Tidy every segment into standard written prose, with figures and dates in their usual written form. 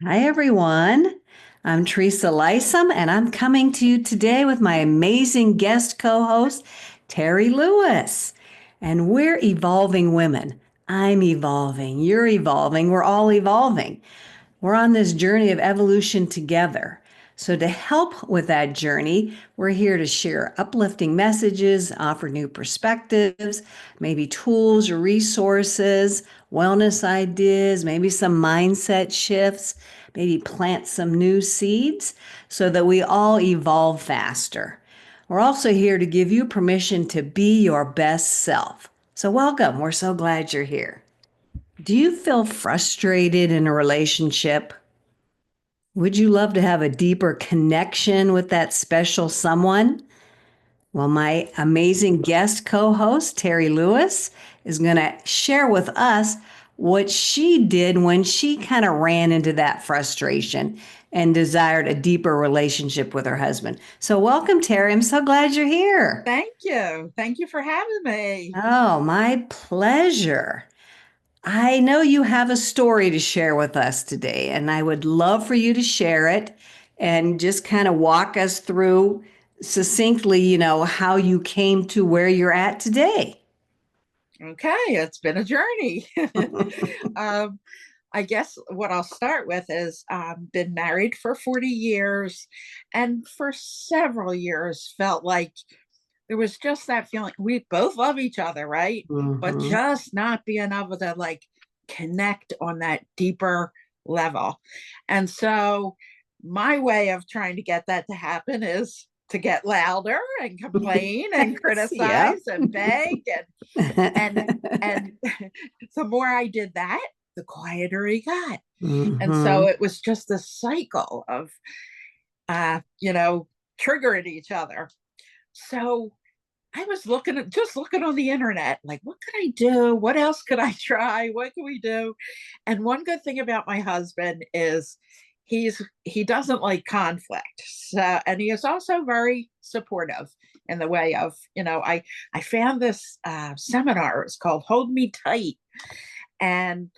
Hi, everyone. I'm Teresa Lysum, and I'm coming to you today with my amazing guest co host, Terri Lewis. And we're evolving women. I'm evolving. You're evolving. We're all evolving. We're on this journey of evolution together. So, to help with that journey, we're here to share uplifting messages, offer new perspectives, maybe tools or resources, wellness ideas, maybe some mindset shifts, maybe plant some new seeds so that we all evolve faster. We're also here to give you permission to be your best self. So, welcome. We're so glad you're here. Do you feel frustrated in a relationship? Would you love to have a deeper connection with that special someone? Well, my amazing guest co host, Terri Lewis, is going to share with us what she did when she kind of ran into that frustration and desired a deeper relationship with her husband. So, welcome, Terri. I'm so glad you're here. Thank you. Thank you for having me. Oh, my pleasure. I know you have a story to share with us today, and I would love for you to share it and just kind of walk us through succinctly, how you came to where you're at today. Okay, it's been a journey. um, I guess what I'll start with is been married for 40 years and for several years felt like there was just that feeling we both love each other, right? But Mm-hmm. just not being able to connect on that deeper level. And so my way of trying to get that to happen is to get louder and complain and Yes, yep. criticize and beg and the more I did that, the quieter he got. And so Mm-hmm. it was just a cycle of triggering each other. So I was looking on the internet, like, what could I do? What else could I try? What can we do? And one good thing about my husband is he doesn't like conflict. So, and he is also very supportive in the way of, I found this seminar. It's called Hold Me Tight. And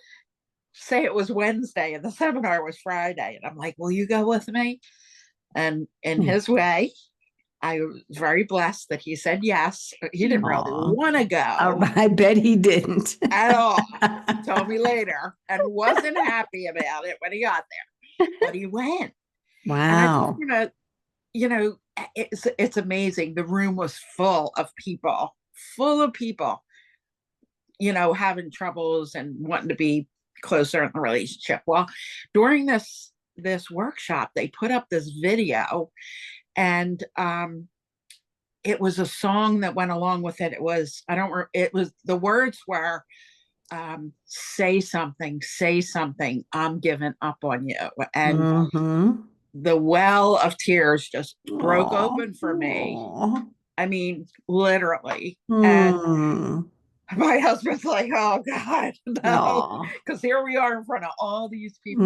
say it was Wednesday and the seminar was Friday. And I'm like, will you go with me? And in his way, I was very blessed that he said yes. He didn't really Aw. want to go I bet he didn't. at all. He told me later and wasn't happy about it when he got there, but he went. And I just Wow. want to, you know, it's amazing. The room was full of people, having troubles and wanting to be closer in the relationship. Well, during this workshop, they put up this video and it was a song that went along with it. It was, I don't, it was, the words were, say something, I'm giving up on you. And Mm-hmm. the well of tears just broke Aw. open for me. Aw. I mean, literally. And Hmm. my husband's like, oh God, no, Aw. because here we are in front of all these people.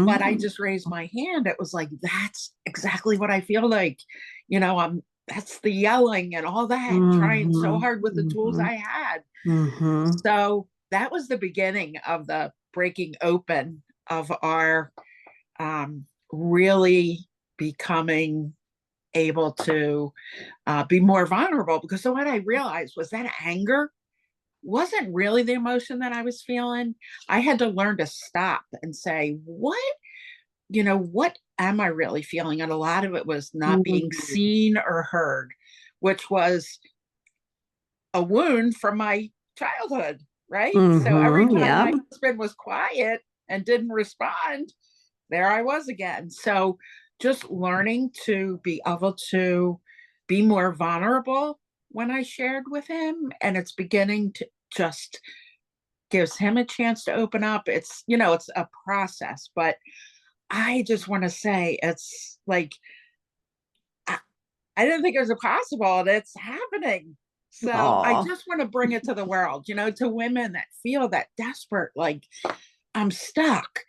But I Mm-hmm. just raised my hand. It was like, that's exactly what I feel like. That's the yelling and all that, trying so Mm-hmm. hard with the tools Mm-hmm. I had. Mm-hmm. So that was the beginning of the breaking open of our really becoming able to be more vulnerable. Because so what I realized was that anger wasn't really the emotion that I was feeling. I had to learn to stop and say, what am I really feeling? And a lot of it was not being Mm-hmm. seen or heard, which was a wound from my childhood, right? So every Mm-hmm. time Yep. my husband was quiet and didn't respond, there I was again. So just learning to be able to be more vulnerable when I shared with him, and it's beginning to just gives him a chance to open up. It's a process, but I just want to say it's like I, I didn't think it was possible, and it's happening. So I Aw. just want to bring it to the world, to women that feel that desperate, like I'm stuck.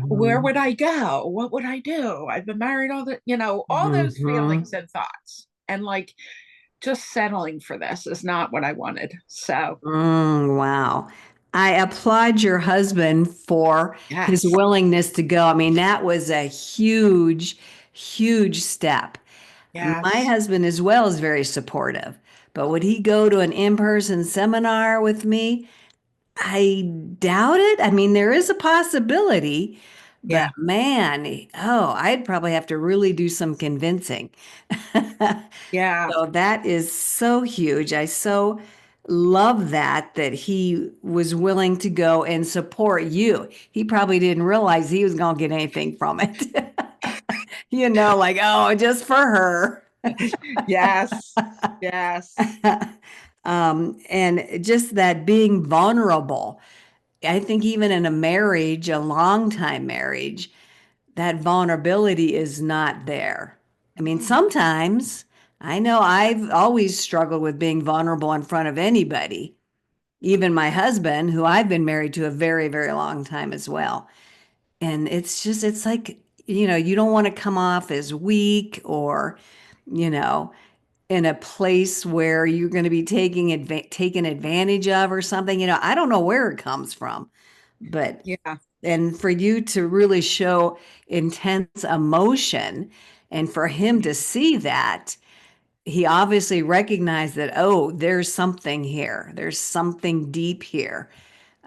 Where Mm-hmm. would I go? What would I do? I've been married all those Mm-hmm. feelings and thoughts. And just settling for this is not what I wanted. So Wow. I applaud your husband for his Yes. willingness to go. I mean, that was a huge, huge step. My Yes. husband, as well, is very supportive. But would he go to an in-person seminar with me? I doubt it. I mean, there is a possibility, but Yeah. man, oh, I'd probably have to really do some convincing. Yeah. So that is so huge. I so love that he was willing to go and support you. He probably didn't realize he was going to get anything from it. Like, oh, just for her. Yes. Yes. And just that being vulnerable. I think even in a marriage, a long time marriage, that vulnerability is not there. I mean, Mm. sometimes I know I've always struggled with being vulnerable in front of anybody, even my husband, who I've been married to a very, very long time as well. And it's like, you don't want to come off as weak or, you know, in a place where you're going to be taken advantage of or something. I don't know where it comes from, but Yeah. and for you to really show intense emotion and for him to see that, he obviously recognized that, oh, there's something here. There's something deep here.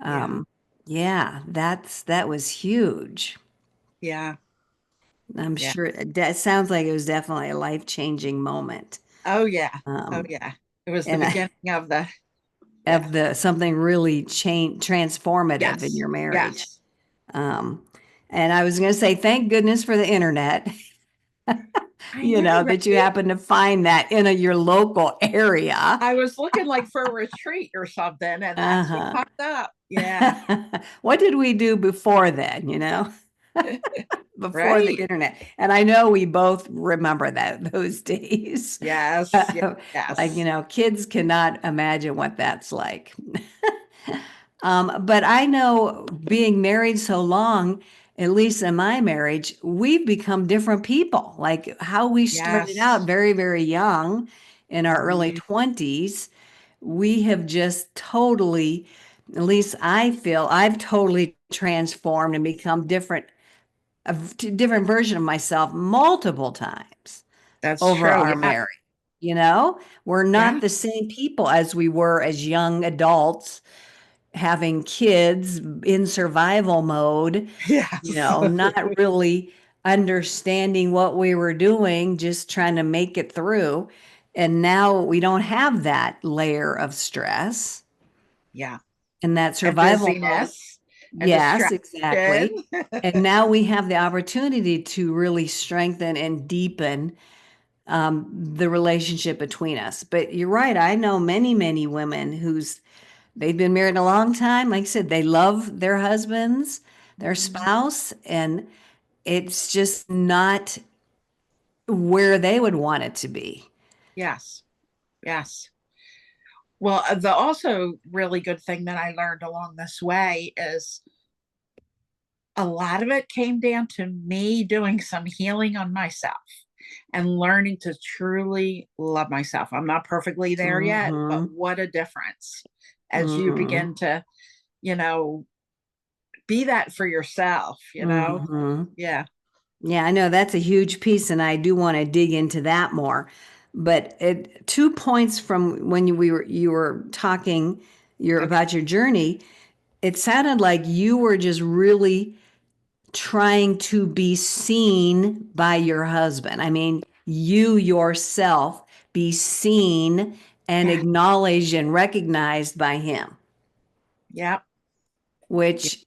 Yeah. Um, yeah, that was huge. Yeah. I'm Yeah. sure that sounds like it was definitely a life-changing moment. Oh yeah. Oh Um, yeah. It was the and beginning of the, yeah. of the something really transformative in Yes. your marriage. Yes. Um, and I was going to say, thank goodness for the internet, I know, that you right? happen to find that in your local area. I was looking like for a retreat or something, and that's what Uh-huh. popped up. Yeah. What did we do before then, before the Right? internet? And I know we both remember those days. Yes. Yes. Like, Yes. kids cannot imagine what that's like. But I know being married so long, at least in my marriage, we've become different people. Like how we started out Yes. very, very young in our early Mhm. 20s, we have just totally, at least I feel I've totally transformed and become different version of myself multiple times That's over true. our Yeah. marriage. We're Yeah. not the same people as we were as young adults having kids in survival mode, Yes. not really understanding what we were doing, just trying to make it through. And now we don't have that layer of stress Yeah. and that And survival mode. busyness and Yes, distraction. exactly. And now we have the opportunity to really strengthen and deepen the relationship between us. But you're right. I know many, many women they've been married a long time. Like I said, they love their husbands, their Mhm. spouse, and it's just not where they would want it to be. Yes. Yes. Well, the also really good thing that I learned along this way is a lot of it came down to me doing some healing on myself and learning to truly love myself. I'm not perfectly there yet, but Mm-hmm. what a difference as you Mm-hmm. begin to, you know, be that for yourself, you know? Mm-hmm. Yeah. Yeah, I know that's a huge piece, and I do want to dig into that more. But 2 points from when you were talking Okay. about your journey, it sounded like you were just really trying to be seen by your husband. I mean, you yourself be seen and Yeah. acknowledged and recognized by him, Yeah. Yeah. which,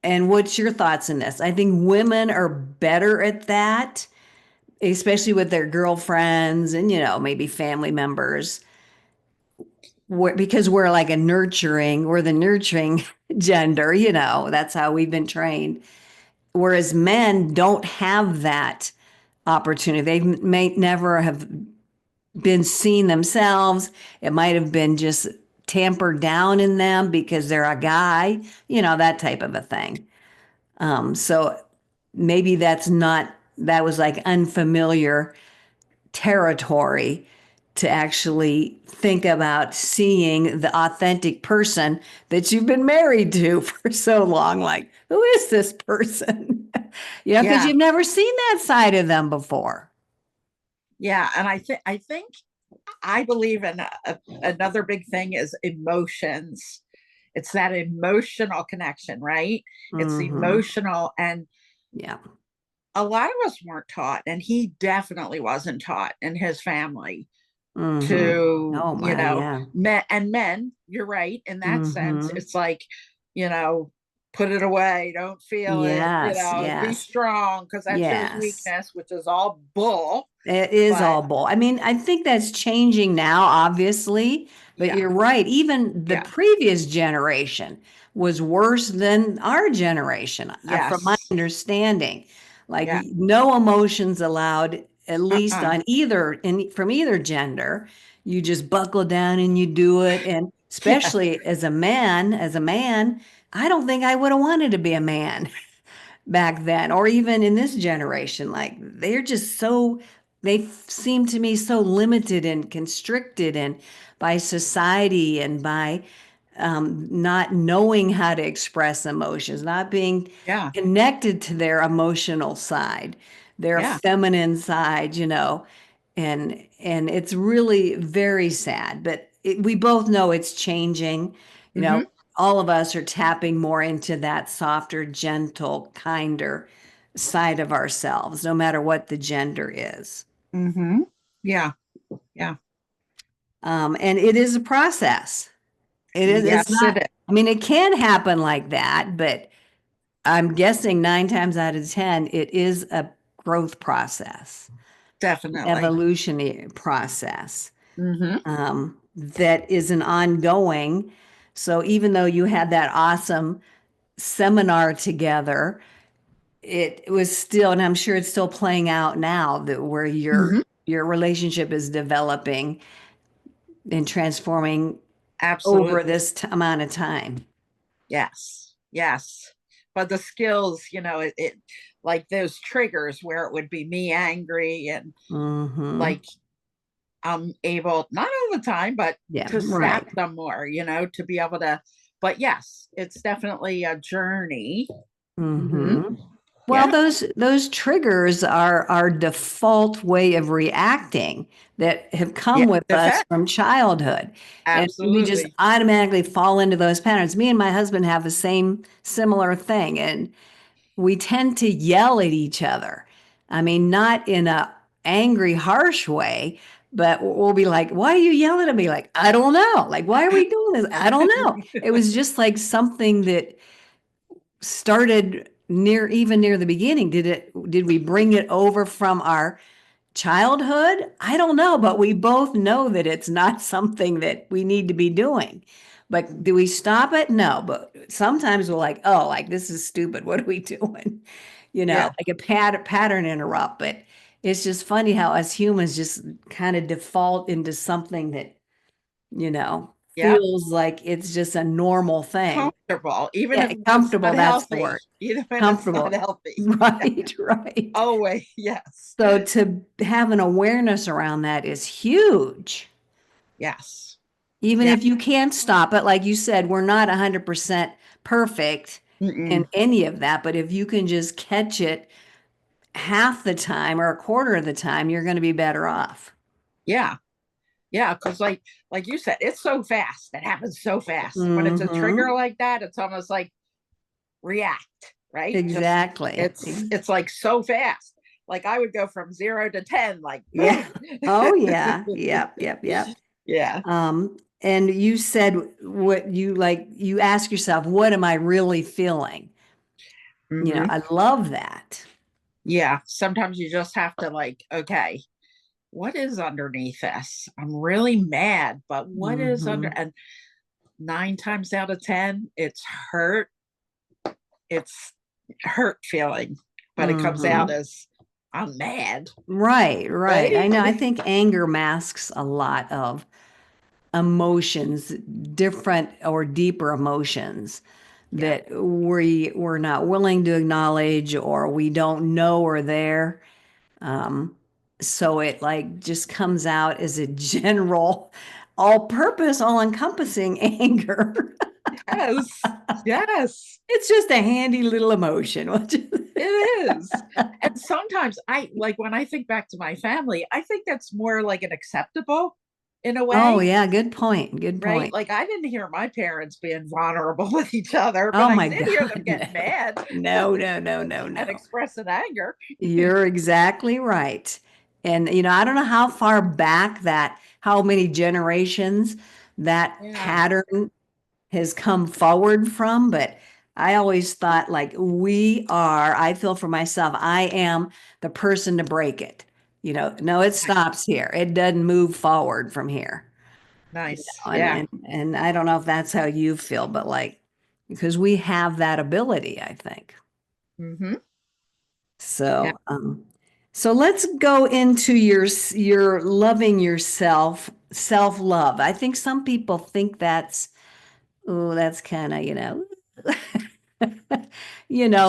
and what's your thoughts on this? I think women are better at that, especially with their girlfriends and, maybe family members, because we're the nurturing gender, that's how we've been trained. Whereas men don't have that opportunity. They may never have been seen themselves. It might have been just tampered down in them because they're a guy, that type of a thing. So maybe that was like unfamiliar territory to actually think about seeing the authentic person that you've been married to for so long. Like, who is this person? Because Yeah. you've never seen that side of them before. Yeah. And I think I believe in another big thing is emotions. It's that emotional connection, right? It's Hmm. emotional. And Yeah. a lot of us weren't taught, and he definitely wasn't taught in his family Hmm. to, Oh my, yeah. men, you're right. In that sense, Hmm. it's like, you know, put it away, don't feel it, Yes, be yes, strong because that shows yes. weakness, which is all bull. It is But all bull. I mean, I think that's changing now, obviously, but yeah, you're right. Even the yeah, previous generation was worse than our generation, from my yes, understanding. Like yeah, no emotions allowed, at least uh-uh, on from either gender. You just buckle down and you do it. And yeah, especially as a man, I don't think I would have wanted to be a man back then, or even in this generation. Like they're just so, they seem to me so limited and constricted and by society and by not knowing how to express emotions, not being yeah, connected to their emotional side, their yeah, feminine side, and it's really very sad. But we both know it's changing. You know, mm-hmm, all of us are tapping more into that softer, gentle, kinder side of ourselves, no matter what the gender is. mm-hmm, yeah, yeah, And it is a process. It's yes, it not, is, I mean, it can happen like that, but I'm guessing 9 times out of 10, it is a growth process, definitely, evolutionary process, mm-hmm, that is an ongoing. So even though you had that awesome seminar together, it was still, and I'm sure it's still playing out now, that where mm-hmm, your relationship is developing and transforming over absolutely. this amount of time. Yes, yes. But the skills, it like those triggers where it would be me angry and Hmm. like I'm able, not all the time, but Yeah, to right. snap them more, to be able to. But yes, it's definitely a journey. Hmm. Hmm. Well, Yeah, those triggers are our default way of reacting that have yeah, come with us defect. from childhood. And we just Absolutely. automatically fall into those patterns. Me and my husband have the same similar thing, and we tend to yell at each other. I mean, not in a angry, harsh way, but we'll be like, "Why are you yelling at me?" Like, "I don't know." Like, "Why are we doing this?" "I don't know." It was just like something that started even near the beginning. Did we bring it over from our childhood? I don't know, but we both know that it's not something that we need to be doing. But do we stop it? No. But sometimes we're like, oh, like this is stupid. What are we doing? Yeah, Like a pattern interrupt. But it's just funny how us humans just kind of default into something that, yeah. feels like it's just a normal thing. Comfortable, even if Yeah, it's comfortable, not that's the healthy, word. even when it's not Comfortable. healthy. Right, right. Always, yes, So to have an awareness around that is huge. yes, Even yeah. if you can't stop it, like you said, we're not 100% perfect in Mm-mm. any of that. But if you can just catch it half the time or a quarter of the time, you're going to be better off. Yeah, yeah, because like you said, it's so fast. It happens so fast. When it's a trigger Hmm. like that, it's almost like react, right? Just Exactly. it's like so fast. Like I would go from 0 to 10, like Yeah. boom. Oh, yeah. Yep. Yep. Yep. Yeah. And you said you ask yourself, what am I really feeling? Hmm. I love that. Yeah. Sometimes you just have to like, okay, what is underneath this? I'm really mad, but what is under? Hmm. And 9 times out of 10, it's hurt. It's hurt feeling, but it comes out Hmm. as I'm mad, Right, right. I right? know. I think anger masks a lot of emotions, different or deeper emotions Yeah. that we're not willing to acknowledge or we don't know are there. Um, So it like just comes out as a general, all purpose, all encompassing anger. Yes. Yes. It's just a handy little emotion. It is. And sometimes I like when I think back to my family, I think that's more like an acceptable in a Oh, way, yeah. Good point. Good right? point. Like I didn't hear my parents being vulnerable with each other, but Oh, I my did hear them God. getting mad No, no, no, no, no, and no. expressing anger. You're exactly right. And, I don't know how far back how many generations that Yeah, pattern has come forward from, but I always thought like I feel for myself, I am the person to break it. No, it nice. stops here. It doesn't move forward from here. Nice. And Yeah. and I don't know if that's how you feel, but like because we have that ability, I think. Hmm. Yeah. So let's go into your loving yourself, self-love. I think some people think that's kind of,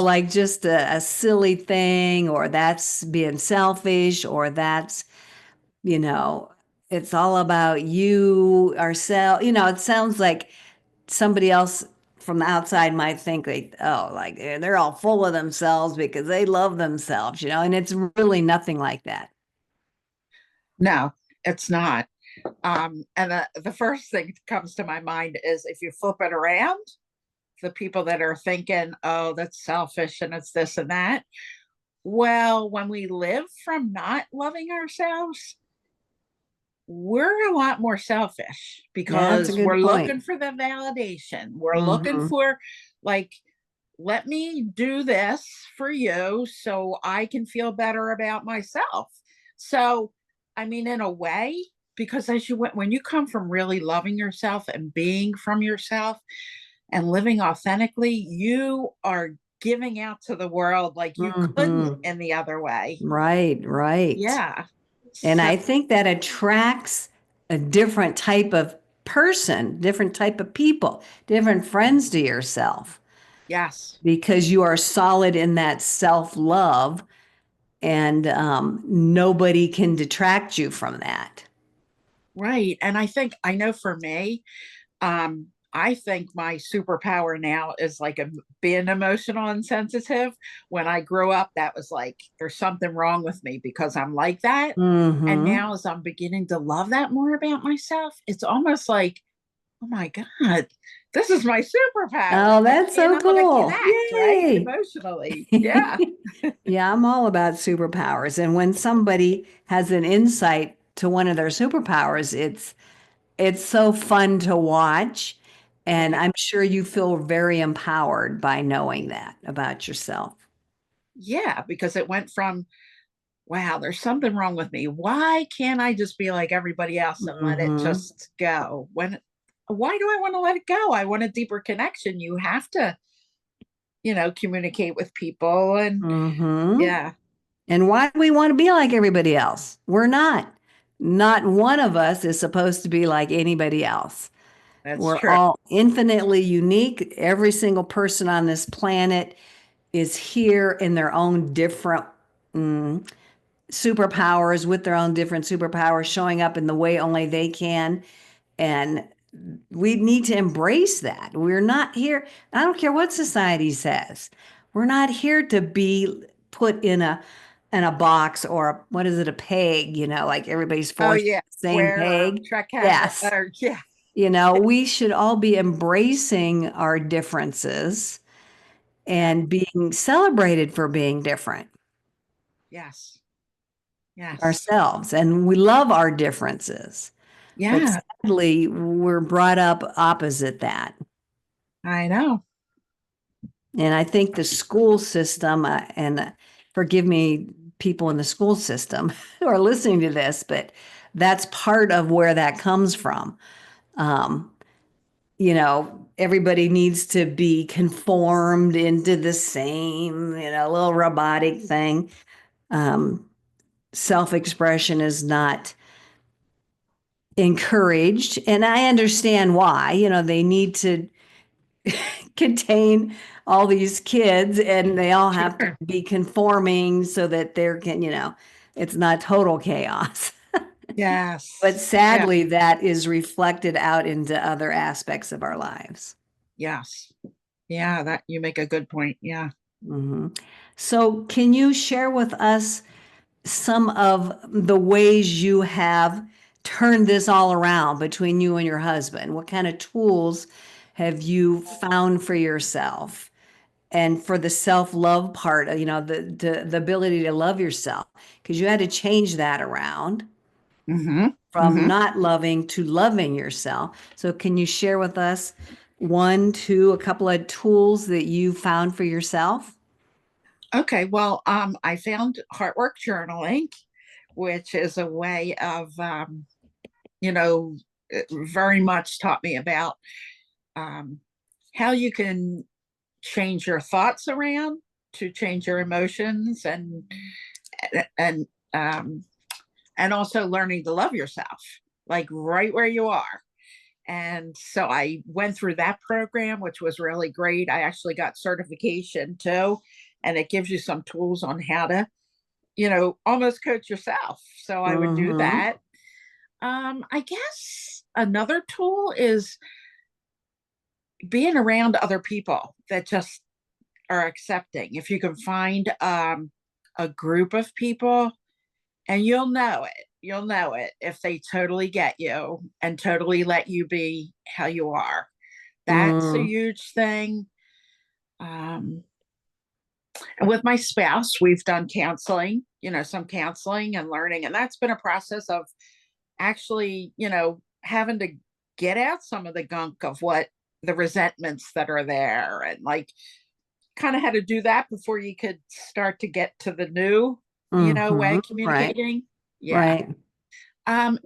like just a silly thing, or that's being selfish, or that's, you know, it's all about you, ourselves. It sounds like somebody else from the outside might think like they're all full of themselves because they love themselves, and it's really nothing like that. No, it's not. And the first thing that comes to my mind is if you flip it around, the people that are thinking, oh, that's selfish and it's this and that. Well, when we live from not loving ourselves, we're a lot more selfish Yeah, that's a because good we're point. looking for the validation. We're looking Hmm. for, like, let me do this for you so I can feel better about myself. So, I mean, in a way, because as you went, when you come from really loving yourself and being from yourself and living authentically, you are giving out to the world like you couldn't Hmm. in the other way. Right, right. Yeah. And So, I think that attracts a different type of person, different type of people, different friends to yourself yes. because you are solid in that self-love, and nobody can detract you from that. Right. And I think I know for me, I think my superpower now is like being emotional and sensitive. When I grew up, that was like there's something wrong with me because I'm like that. And Hmm. now, as I'm beginning to love that more about myself, it's almost like, oh my God, this is my superpower. Oh, Like that's being so able to cool. connect, right? Yay. Emotionally. Yeah. Yeah, I'm all about superpowers. And when somebody has an insight to one of their superpowers, it's so fun to watch. And Right. I'm sure you feel very empowered by knowing that about yourself. Yeah. Because it went from, wow, there's something wrong with me. Why can't I just be like everybody else and let it Hmm. just go? Why do I want to let it go? I want a deeper connection. You have to, communicate with people. And Hmm. yeah, And why do we want to be like everybody else? We're not. Not one of us is supposed to be like anybody else. that's We're true. all infinitely unique. Every single person on this planet is here in their own different mm, superpowers, with their own different superpowers, showing up in the way only they can. And we need to embrace that. We're not here, I don't care what society says. We're not here to be put in a box, or what is it, a peg, like everybody's Oh, forced yeah. the same Square or peg. rectangle. Yes. Or, yeah. We should all be embracing our differences Yeah. and being celebrated for being different Yes. Yes. ourselves. And we love our differences. But Yeah. sadly, we're brought up opposite that. I know. And I think the school system, and forgive me, people in the school system who are listening to this, but that's part of where that comes from. Um, Everybody needs to be conformed into the same, little robotic thing. Um, Self-expression is not encouraged. And I understand why, they need to contain all these kids and they all have to Sure. be conforming so that they're it's not total chaos. But Yes. Yeah. sadly, that is reflected out into other aspects of our lives. Yes. Yeah, that you make a good point. Yeah. Mhm. So, can you share with us some of the ways you have turned this all around between you and your husband? What kind of tools have you found for yourself? And for the self-love part, the ability to love yourself, because you had to change that around Mm-hmm. from Mm-hmm. not loving to loving yourself. So can you share with us one, two, a couple of tools that you found for yourself? Okay. Well, I found heart work journaling, which is a way of you know, it very much taught me about um how you can change your thoughts around to change your emotions and um and also learning to love yourself like right where you are. And so I went through that program, which was really great. I actually got certification too, and it gives you some tools on how to, almost coach yourself. So I would do Mm-hmm. that. I guess another tool is being around other people that just are accepting. If you can find a group of people, and you'll know it if they totally get you and totally let you be how you are. That's a Mm, huge thing. Um, and with my spouse, we've done counseling, some counseling and learning, and that's been a process of actually, having to get out some of the gunk of what the resentments that are there, and like kind of had to do that before you could start to get to the new, way mm-hmm. of Right, communicating. Yeah. right. And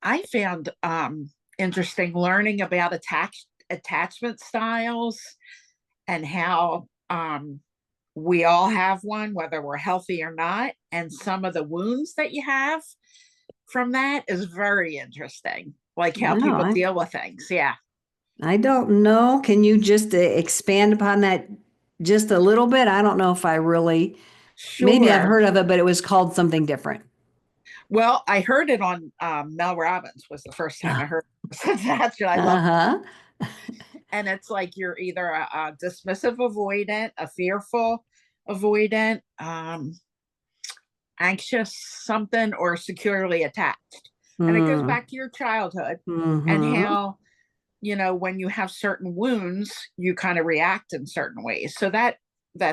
I found interesting learning about attachment styles and how we all have one, whether we're healthy or not. And some of the wounds that you have from that is very interesting, like how No, people I, deal with things. Yeah. I don't know. Can you just expand upon that just a little bit? I don't know if I really, maybe I've Sure. heard of it, but it was called something different. Well, I heard it on Mel Robbins was the first time I heard attachment. I love, Uh-huh. and it's like you're either a dismissive avoidant, a fearful avoidant, anxious something, or securely attached. And it goes Mm, back to your childhood and mm-hmm. how, when you have certain wounds, you kind of react in certain ways. So that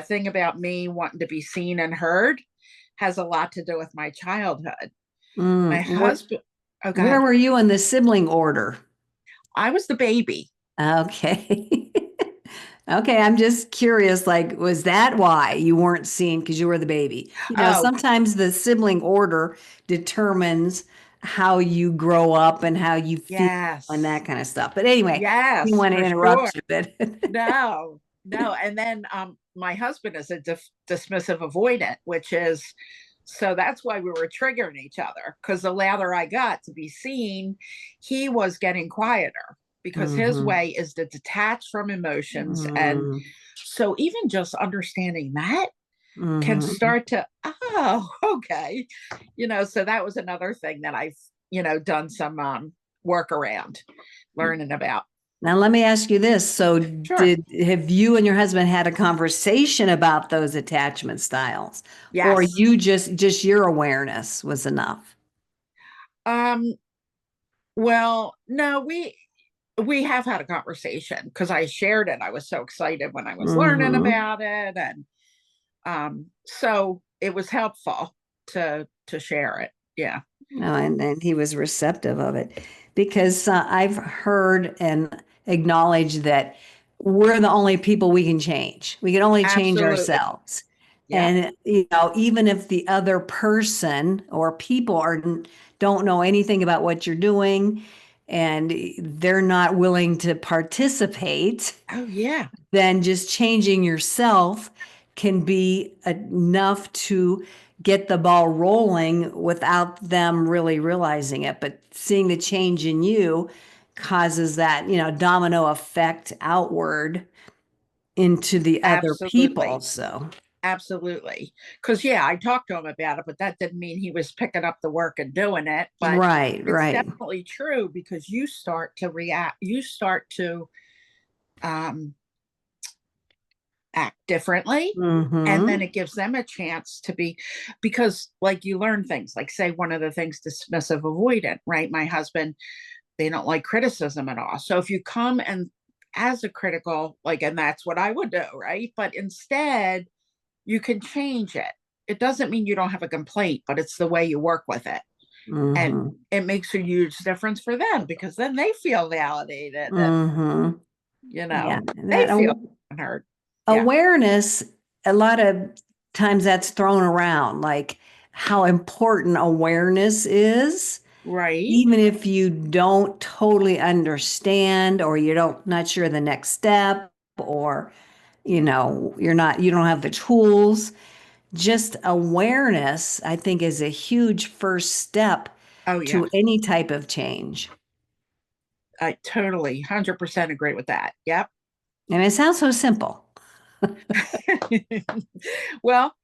thing about me wanting to be seen and heard has a lot to do with my childhood. My Mm. husband, oh Where God, were you in the sibling order? I was the baby. Okay. Okay, I'm just curious, like, was that why you weren't seen because you were the baby? Oh, Sometimes the sibling order determines how you grow up and how you feel and yes. that kind of stuff. But anyway, I didn't Yes, want to for sure. interrupt you, but No, no. And then my husband is a dismissive avoidant, which is so that's why we were triggering each other because the louder I got to be seen, he was getting quieter because his hmm way is to detach from emotions. And hmm so even just understanding that can hmm start to, oh, okay. So that was another thing that I've, done some work around learning about. Now let me ask you this. So Sure. did have you and your husband had a conversation about those attachment styles? Or Yes. you just your awareness was enough? Um, well, no, we have had a conversation because I shared it. I was so excited when I was learning hmm about it. And so it was helpful to share it. Yeah. No, and he was receptive of it because I've heard and acknowledged that we're the only people we can change. We can only change Absolutely. ourselves. Yeah. And even if the other person or people don't know anything about what you're doing and they're not willing to participate, Oh yeah. then just changing yourself can be enough to get the ball rolling without them really realizing it. But seeing the change in you causes that, domino effect outward into the other people. Absolutely. So, Absolutely. Because, yeah, I talked to him about it, but that didn't mean he was picking up the work and doing it. But Right, it's right. definitely true because you start to react, you start to um, act differently. And then Mm-hmm. it gives them a chance to be, because like you learn things, like say one of the things, dismissive avoidant, right? My husband, they don't like criticism at all. So if you come and as a critical, like, and that's what I would do, right? But instead, you can change it. It doesn't mean you don't have a complaint, but it's the way you work with it. And Mm-hmm. it makes a huge difference for them because then they feel validated and, Mm-hmm. Yeah. they That feel heard. Yeah. awareness, a lot of times that's thrown around, like how important awareness is, Right. even if you don't totally understand or you don't not sure the next step or you don't have the tools. Just awareness, I think, is a huge first step Oh, yeah. to any type of change. I totally 100% agree with that. Yep. And it sounds so simple. Well,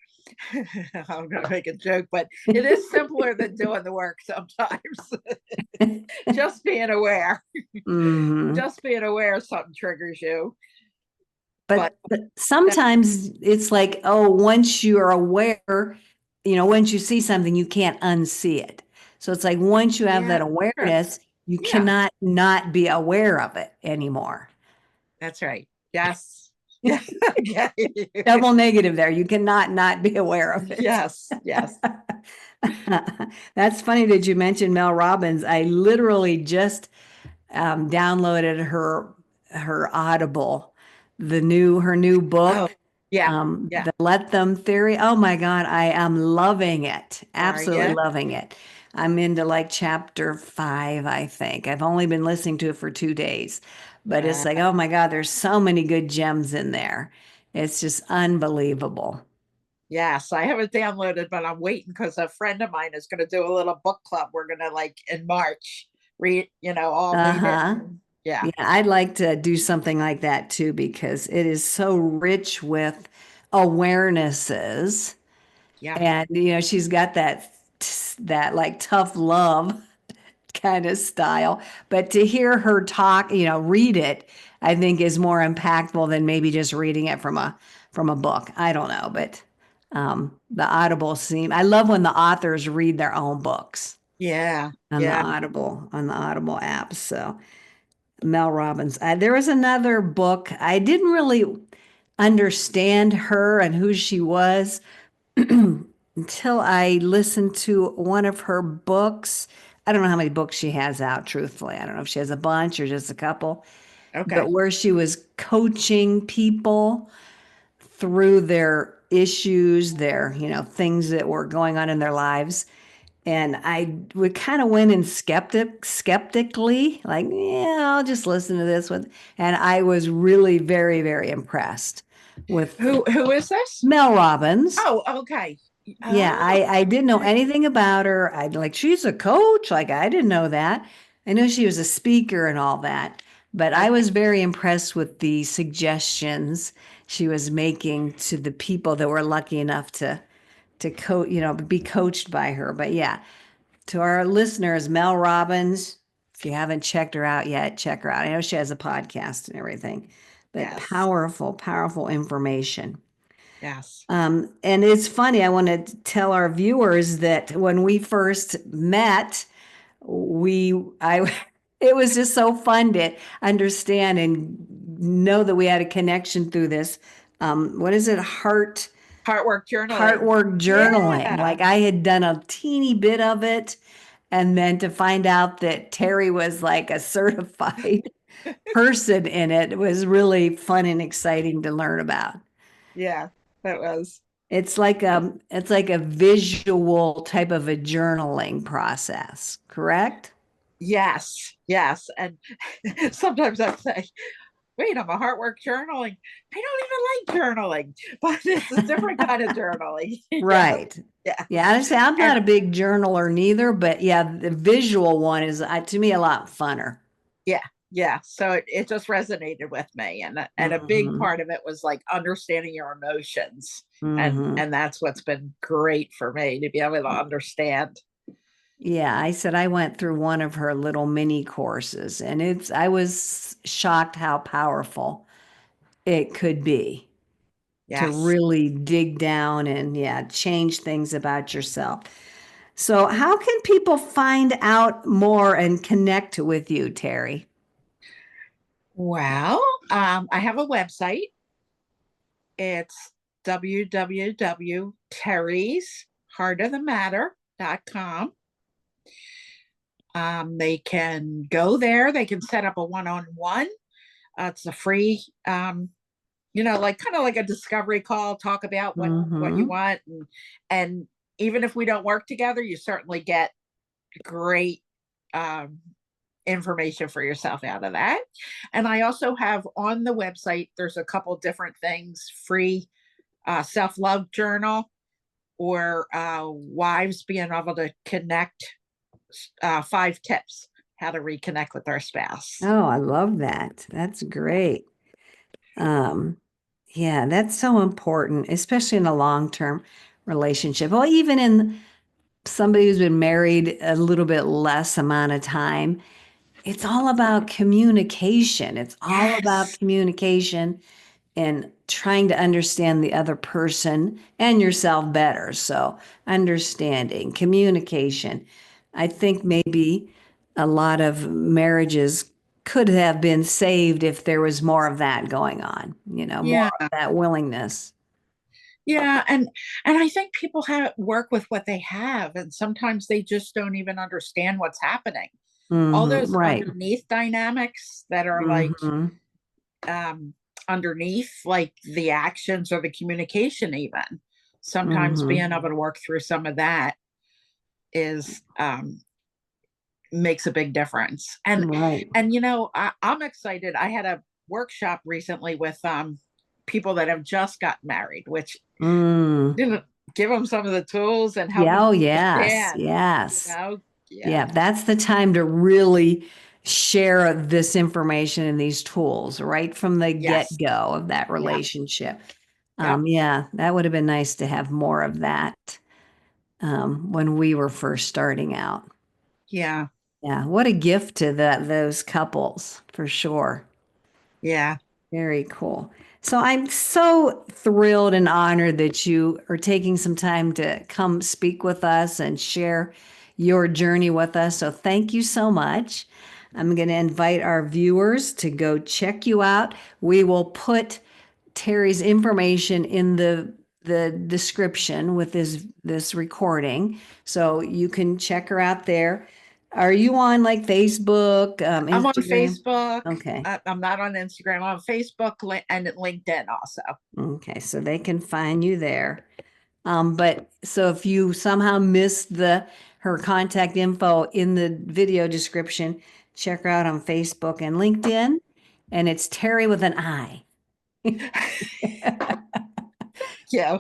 I'm going to make a joke, but it is simpler than doing the work sometimes. Just being aware, Hmm. just being aware something triggers you. But But that, sometimes it's like, oh, once you are aware, once you see something, you can't unsee it. So it's like once you have yeah, that sure. awareness, you Yeah, cannot not be aware of it anymore. that's right. Yes. Yeah. Okay. Double negative there. You cannot not be aware of it. Yes. Yes. That's funny that you mentioned Mel Robbins. I literally just downloaded her Audible, her new Oh, book, yeah. Yeah. the Let Them Theory. Oh my God, I am loving it. Are Absolutely you? loving it. I'm into like chapter 5, I think. I've only been listening to it for 2 days, but it's Uh, like, oh my God, there's so many good gems in there. It's just unbelievable. yes, I have it downloaded, but I'm waiting because a friend of mine is going to do a little book club. We're going to like in March read, all meet it. Uh-huh. Yeah. Yeah, I'd like to do something like that too because it is so rich with awarenesses. Yeah. And she's got that like tough love kind of style. But to hear her talk, read it, I think is more impactful than maybe just reading it from a book. I don't know, but the Audible I love when the authors read their own books Yeah. on the Yeah. Audible app. So Mel Robbins. There was another book. I didn't really understand her and who she was until I listened to one of her books. I don't know how many books she has out, truthfully. I don't know if she has a bunch or just a couple, but Okay. where she was coaching people through their issues, their, things that were going on in their lives. And I would kind of went in skeptically, like, yeah, I'll just listen to this one. And I was really very, very impressed with Who is this? Mel Robbins. Oh, okay. Yeah, Oh, I didn't know okay. anything about her. I'd like, she's a coach. Like, I didn't know that. I know she was a speaker and all that, but I Okay. was very impressed with the suggestions she was making to the people that were lucky enough to coach, be coached by her. But yeah, to our listeners, Mel Robbins, if you haven't checked her out yet, check her out. I know she has a podcast and everything, but Yes. powerful, powerful information. Yes. And it's funny, I want to tell our viewers that when we first met, it was just so fun to understand and know that we had a connection through this. What is it? Heart work journaling. Heartwork journaling. Yeah. Like I had done a teeny bit of it. And then to find out that Terri was like a certified person in it was really fun and exciting to learn about. Yeah. That was. It's like a visual type of a journaling process, correct? Yes. Yes. And sometimes I say, wait, I'm a heart work journaling. I don't even like journaling, but it's a different kind of journaling. Yes. Right. Yeah, Yes. honestly, I'm not And a big journaler neither, but yeah, the visual one is to me a lot funner. yeah. yeah, so it just resonated with me, and a big Hmm. part of it was like understanding your emotions, Hmm. and that's what's been great for me to be able to understand. Yeah, I said I went through one of her little mini courses, and I was shocked how powerful it could be to Yes. really dig down and, yeah, change things about yourself. So, how can people find out more and connect with you, Terri? Well, I have a website. It's www.terrysheartofthematter.com. They can go there. They can set up a one-on-one. It's a free, like kind of like a discovery call. Talk about what you Hmm. want, and even if we don't work together, you certainly get great um, information for yourself out of that. And I also have on the website. There's a couple different things: free self-love journal, or wives being able to connect, 5 tips how to reconnect with our spouse. Oh, I love that. That's Yeah. great. Um, yeah, that's so important, especially in a long-term relationship. Well, even in somebody who's been married a little bit less amount of time, it's all about communication. It's all about Yes. communication and trying to understand the other person and yourself better. So, understanding, communication. I think maybe a lot of marriages could have been saved if there was more of that going on, more Yeah. of that willingness. Yeah. And I think people have work with what they have, and sometimes they just don't even understand what's happening. All Hmm. those Right. underneath dynamics that are like Hmm. um underneath, like the actions or the communication, even sometimes being Hmm. able to work through some of that is makes a big difference. Right. And I'm excited. I had a workshop recently with people that have just gotten married, which Mm. didn't give them some of the tools and help them Yeah. Oh, yes. understand, you Yes. know? Yeah, Yeah. that's the time to really share this information and these tools right from the Yes. get-go of that Yeah. relationship. Yep. Yeah, that would have been nice to have more of that when we were first starting out. Yeah. Yeah, what a gift to those couples for sure. Yeah. Very cool. So I'm so thrilled and honored that you are taking some time to come speak with us and share your journey with us. So thank you so much. I'm going to invite our viewers to go check you out. We will put Terri's information in the description with this recording, so you can check her out there. Are you on like Facebook, I'm on Instagram? Facebook. Okay. I'm not on Instagram. I'm on Facebook and LinkedIn also. Okay, so they can find you there. But so if you somehow missed her contact info in the video description, check her out on Facebook and LinkedIn. And it's Terri with an I. Yeah.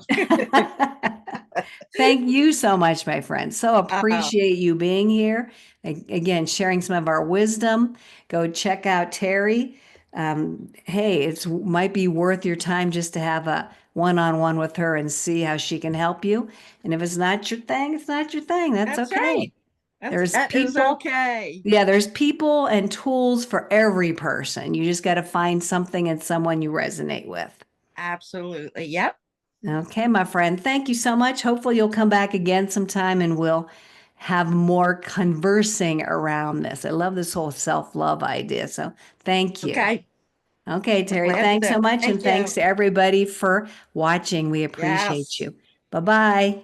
Thank you so much, my friend. So uh, appreciate you being here. Again, sharing some of our wisdom. Go check out Terri. Hey, it's might be worth your time just to have a one-on-one with her and see how she can help you. And if it's not your thing, it's not your thing. That's that's okay. right. There's That is people, okay. yeah, there's people and tools for every person. You just got to find something and someone you resonate with. Absolutely. Yep. Okay, my friend. Thank you so much. Hopefully, you'll come back again sometime and we'll have more conversing around this. I love this whole self-love idea. So, thank you. Okay. Okay, Terri, Glad thanks to. so much. And Thank you. thanks to everybody for watching. We appreciate Yes. you. Bye bye.